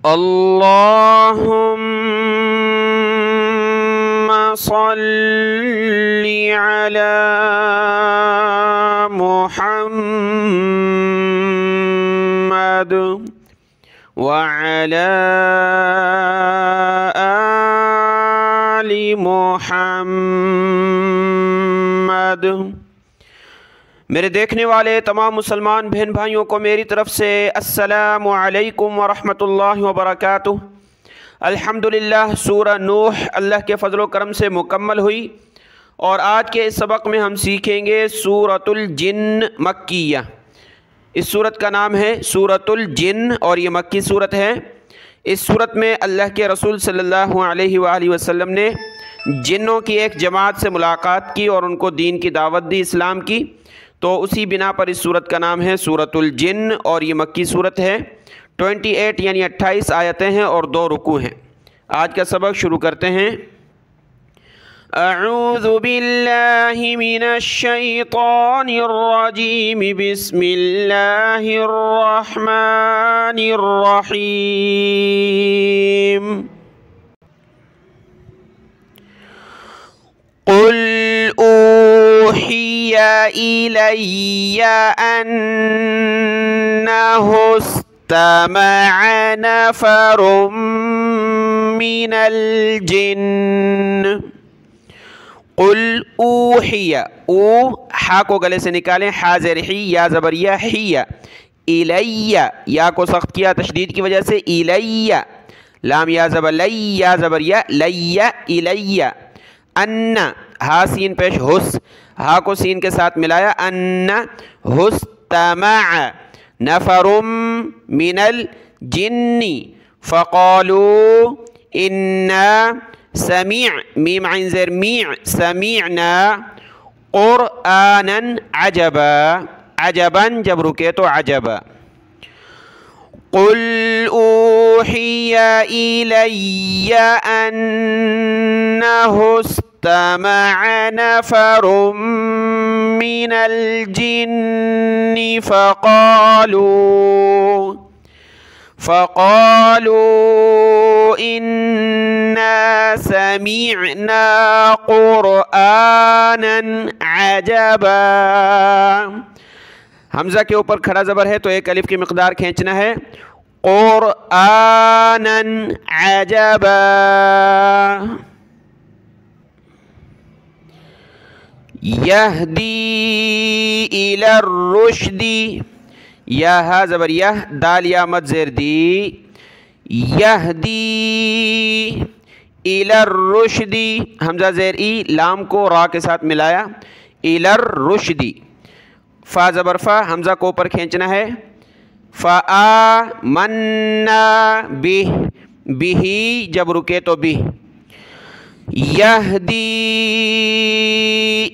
अल्लाहुम्मा सल्लि अला मुहम्मद व अला आलि मुहम्मद। मेरे देखने वाले तमाम मुसलमान बहन भाइयों को मेरी तरफ़ से अस्सलामु अलैकुम व रहमतुल्लाहि व बरकातुहू। अल्हम्दुलिल्लाह सूरह नूह अल्लाह के फ़ज़ल व करम से मुकम्मल हुई और आज के इस सबक में हम सीखेंगे सूरतुल जिन्न मक्किया। इस सूरत का नाम है सूरतुल जिन्न और ये मक्की सूरत है। इस सूरत में अल्लाह के रसूल सल्लल्लाहु अलैहि वसल्लम ने जिन्नों की एक जमात से मुलाकात की और उनको दीन की दावत दी, इस्लाम की। तो उसी बिना पर इस सूरत का नाम है सूरतुल जिन्न और ये मक्की सूरत है। 28 यानी 28 आयतें हैं और 2 रुकू हैं। आज का सबक शुरू करते हैं। अऊज़ु बिल्लाहि मिनश शैतानिर रजीम, बिस्मिल्लाहिर रहमानिर रहीम। कुल ऊहिया इलैया अन्नहु इस्तमअ नफ़रुम मिनल जिन्न। कुल ऊहिया, ऊ हा को गले से निकालें, हाज़िर ही या ज़बरिया हिया, इलैया या को सख्त किया तशदीद की वजह से, इलैया लाम या ज़बर लई या ज़बरिया लैया इलैया। अन्ना हा सीन पेश हुस, हा को सीन के साथ मिलाया, अन्ना हुस्तमअ नफरुम मिनल जिन्नी फ़क़ालू इन्ना समीअ मीम ऐन ज़ेर मीअ समीअना क़ुरआनन अजबा। अजबन जब रुके तो अजबा। कुल ऊहिया इलैया अन्नहु इस्तमअ नफ़रुम मिनल जिन्नि फ़क़ालू इन्ना समीअना क़ुरआनन अजबा। हमज़ा के ऊपर खड़ा ज़बर है तो एक अलिफ की मिक़दार खींचना है। क़ुरआनन अजबा। यहदी इलर रुश्दी, यह ज़बर यह, दाल या मद ज़ेर दी, यहदी इलर रुश्दी, हमज़ा ज़ेर ई, लाम को रा के साथ मिलाया, इलर रुश्दी। फ़ा ज़बर फ़ा, हमज़ा को ऊपर खींचना है। फ़आ मन्ना बिह, बिही जब रुके तो बिह। यहदी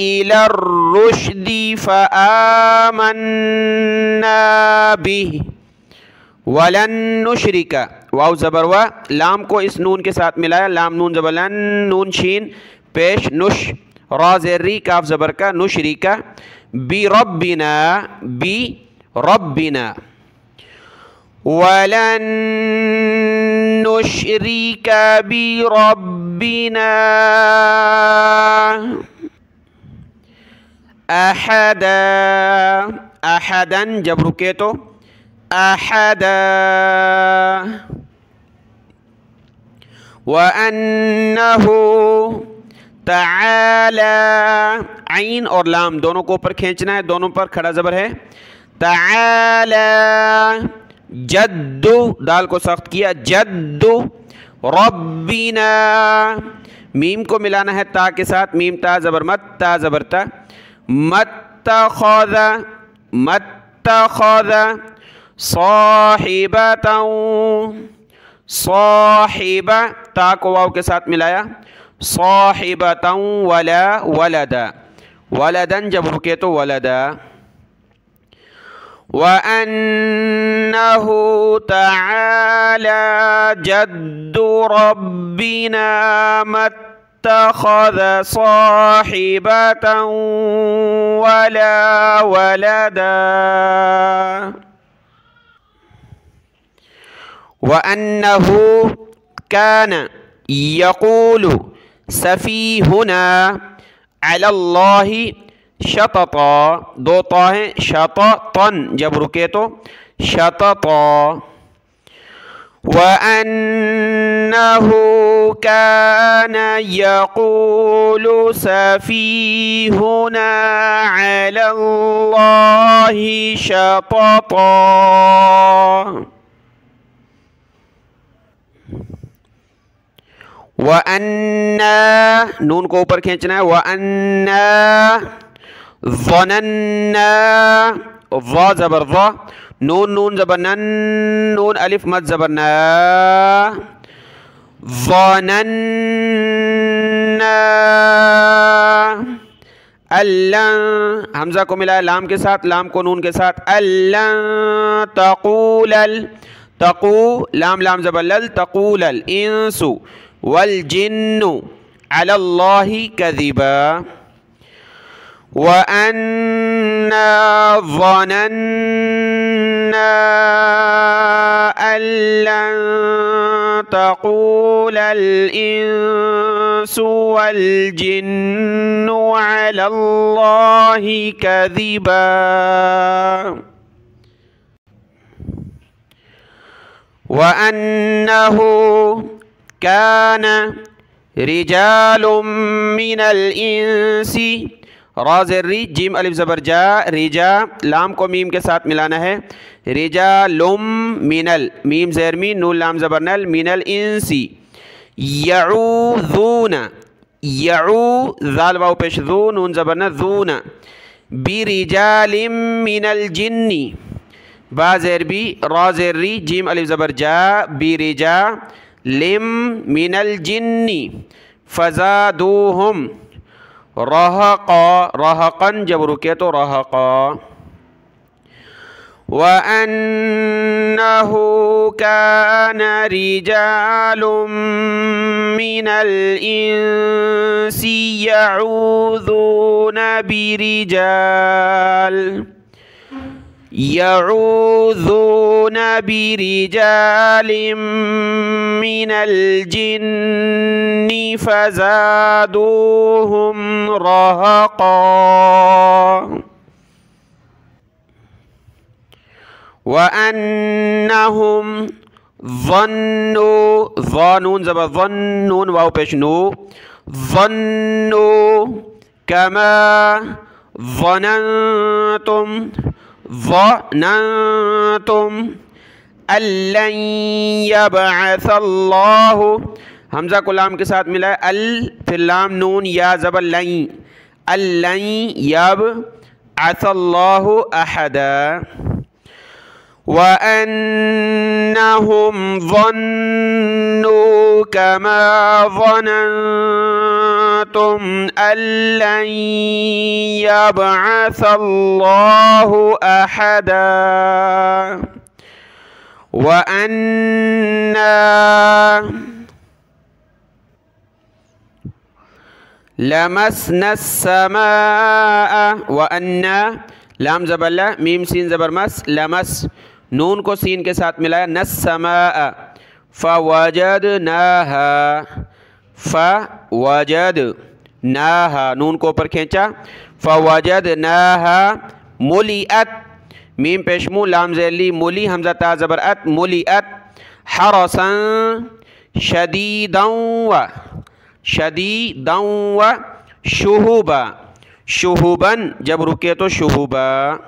इलर रुश्दी फ़आमन्ना बिह वलन नुश्रिका, वाव ज़बर वा, लाम को इस नून के साथ मिलाया, लाम नून ज़बर लन, नून शीन पेश नुश, रा ज़ेर री, काफ ज़बर का, नुश्रिका, बी रब्बिना, बी रब्बिना। वलन नुश्रिका बी रब्बिना अहदा। अहदन जब रुके तो अहदा। व अन्नहु तआला, आइन और लाम दोनों को ऊपर खींचना है, दोनों पर खड़ा ज़बर है। तआला जद्दु, दाल को सख्त किया, जद्दु रब्बिना, मीम को मिलाना है ता के साथ, मीम ता ज़बर मत, ता ज़बर ता, मत्तख़ज़ मत्तख़ज़ साहिबतन, साहिबा ता को वाव के साथ मिलाया, साहिबतन वला वलदा, वलदन जब रुके तो वलदा। वअन्नहु तआला जद्दु रब्बिना मत्तख़ज़ साहिबतन वला वलदा व अन्नहु कान यक़ूलु सफ़ीहुना अलल्लाहि शतता, दो ता हैं, शततन जब रुके तो शतता। व अन्नहु कान यक़ूलु सफ़ीहुना अलल्लाहि शतता। व अन्ना, नून को ऊपर खींचना है, व अन्ना ज़नन्ना, ज़ ज़बर ज़, नून नून ज़बर नन, नून अलिफ मद ज़बर न, ज़नन्ना अल्लाह, हमज़ा को मिलाया लाम के साथ, लाम को नून के साथ, अल्लाह तक़ूलल, तक़ू लाम लाम ज़बर लल, तक़ूलल इंसु वल जिन्नु अलल्लाहि कज़िबा। व अन्ना ज़नन्ना अल्लन तक़ूलल इंसु वल जिन्नु अलल्लाहि कज़िबा। व अन्नहु कान रिजालुम मिनल इंसी, राज़री जिम अलिफ ज़बर जा, रिजा लाम को मीम के साथ मिलाना है, रिजालुम मिनल, मीम ज़ेर मीन, नून लाम ज़बर नल, मिनल इंसी, यऊज़ून, यऊ ज़ाल वाव पेश ज़ू, नून ज़बर न ज़ून, बिरिजालिम मिनल जिन्नी, बा ज़ेर बी, रा ज़ेर री, जिम अलिफ ज़बर जा, बिरिजा लिम मिनल जिन्नी फ़ज़ादूहुम रहक़ा, रहक़न जब रुके तो रहक़ा। व अन्नहु कान रिजालुम मिनल इंसी यऊज़ून बिरिजाल, यऊज़ून बिरिजालिम मिनल जिन्नी फ़ज़ादूहुम रहक़ा। व अन्नहुम ज़न्नु, ज़ानून ज़बर ज़न, नून वाव पेश नु, ज़न्नु कमा ज़ननतुम, ज़ननतुम अल्लन यबअसल्लाहु, हमज़ा को लाम के साथ मिला है, अल फिर लाम नून या ज़बर लई, अल्लन यबअसल्लाहु अहदा। व अन्नहुम ज़न्नु कमा ज़ननतुम अल्लन यबअसल्लाहु अहदा। व अन्ना लमसना अस्समाअ, व अन्ना लाम ज़बर ला, मीम सीन ज़बर मस, लमस नून को सीन के साथ मिलाया, नस्समाअ फ़वजदनाहा, फ़वजदनाहा नून को ऊपर खींचा, फ़वजदनाहा मुलिअत, मीम पेशमू लाम ज़ेली, मुली हमज़ा ता ज़बर अत, मुलिअत हरसन शदीदन व, शदीदन व शुहुबा, शुहुबन जब रुके तो शुहुबा।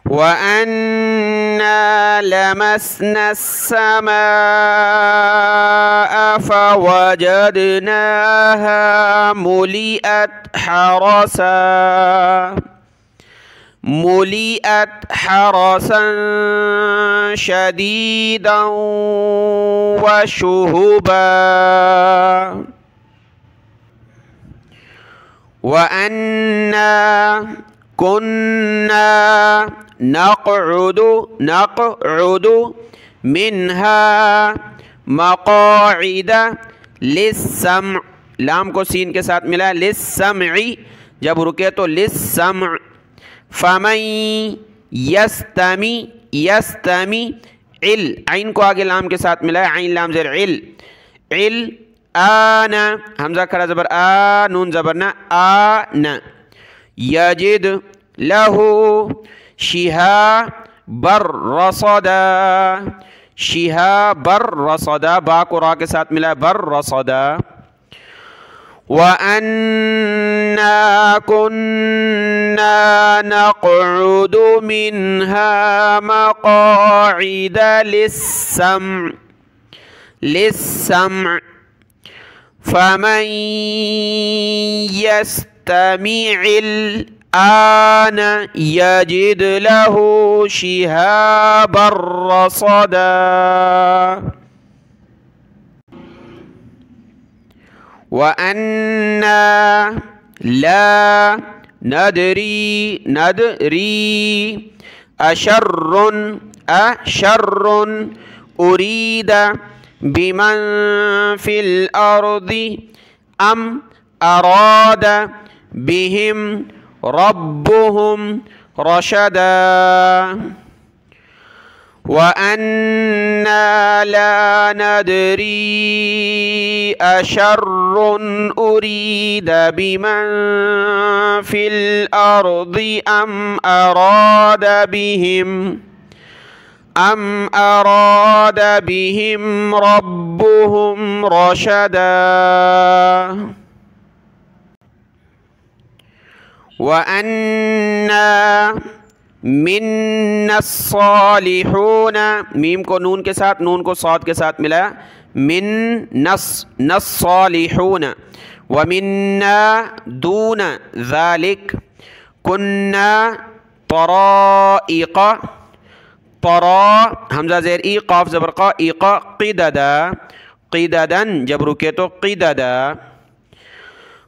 व अन्ना लमसना अस्समाअ फ़वजदनाहा मुलिअत हरसा, मुलिअत हरसन शदीदन व शुहुबा। व अन्ना कुन्ना नक़उदु मिन्हा मक़ाइदा लिस्सम, लाम को सीन के साथ मिला, लिस्समई जब रुके तो लिस्सम, फ़मन यस्तमी, यस्तमी इल, आइन को आगे लाम के साथ मिलाया, आइन लाम ज़ेर इल, इल आना, हमजा खड़ा ज़बर आ, नून ज़बर ना, आना, यजिद लहू शिहाबर रसदा, शिहाबर रसदा, बा को रा के साथ मिला बर रसदा। व अन्ना कुन्ना नक़उदु मिन्हा मक़ाइद लिस्सम, लिस्सम फमन यस्तमि'ल आन यजिद लहू शिहाबर रसदा। व अन्ना ला नदरी, नदरी अशर्रुन, अशर्रुन उरीदा बिमन फिल अर्दि अम अरादा बिहिम रब्बुहुम रशदा। व अन्ना ला नदरी अशर्रुन उरीदा बिमन फिल अर्दि अम अरादा बिहिम रब्बुहुम रशदा। व अन्ना मिन्नस्सालिहून, मीम को नून के साथ, नून को सौद के साथ मिलाया, मिन्नस्सालिहून। व मिन्ना दून ज़ालिक कुन्ना तराइक़, तरा हमज़ा ज़ेर ई, क़ाफ़ ज़बर क़ा, इक़ा क़िददा, क़िददन जब रुके तो क़िददा।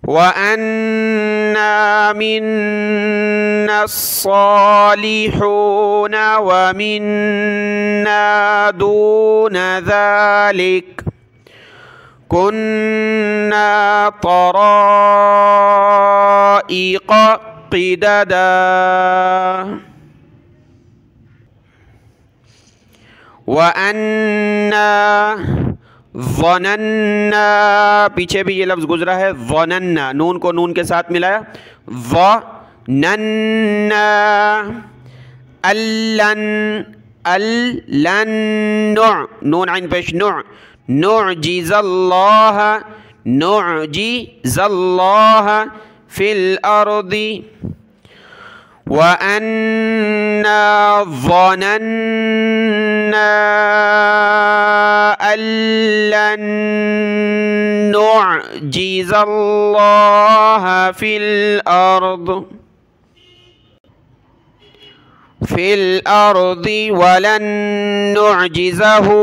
व अन्ना मिन्नस्सालिहून व मिन्ना दून ज़ालिक कुन्ना तराइक़ क़िददा। व अन्ना ज़नन्ना, पीछे भी ये लफ्ज़ गुजरा है ज़नन्ना, नून को नून के साथ मिलाया, ज़नन्ना अल्लन, अल्लन नून आइन पेश नु, नुअजिज़ल्लाह, नुअजिज़ल्लाह फिल अर्दि। व अन्ना ज़नन्ना अल्लन नुअजिज़ल्लाह फिल अर्दि वलन नुअजिज़हु,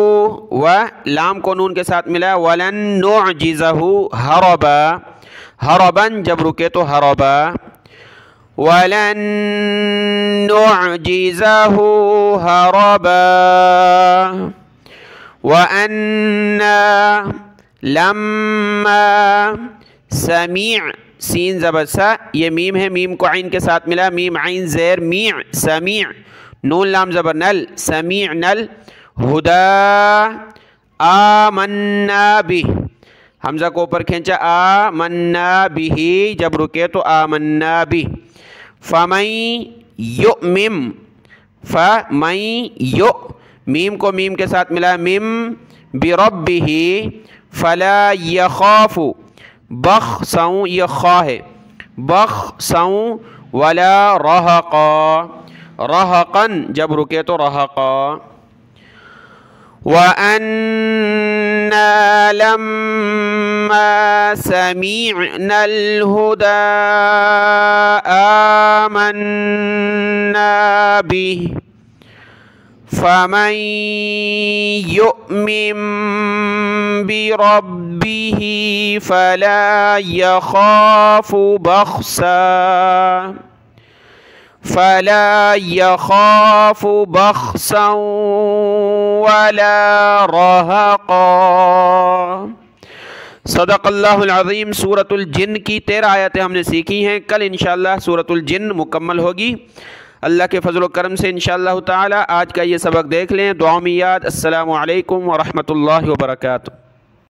व लाम को नून के साथ मिला, वलन नुअजिज़हु हरबा, हरबन जब रुके तो हरबा। वलन नुअजिज़हु हरबा। व अन्ना लम्मा समी', सीन ज़बर सा, ये मीम है, मीम को आइन के साथ मिला, मीम आइन ज़ेर मी, समी', नून लाम ज़बर नल, समी' नल, हुदा आमन्ना बिह, हमज़ा को ऊपर खींचा, आमन्ना बिही जब रुके तो आमन्ना बिह। फमन युमिम, फमन यु, मीम को मीम के साथ मिला, मीम बिरब्बिही फला यखाफु बख्सउ, ये खा है, बख्सउ वला रहक़ा, रहक़न जब रुके तो रहक़ा। व अन्ना लम्मा समीअनल हुदा आमन्ना बिह फमन युमिन बिरब्बिही फला यखाफु बख्सा, फला यखाफु बख्सन वला रहक़ा। सदक़ल्लाहुल अज़ीम। सूरतुल जिन्न की 13 आयतें हमने सीखी हैं। कल इंशाअल्लाह सूरतुल जिन्न मुकम्मल होगी। अल्लाह के फजल करम से इंशाअल्लाह ताला आज का ये सबक देख लें। दुआ में याद। अस्सलामु अलैकुम व रहमतुल्लाहि व बरकातुहू।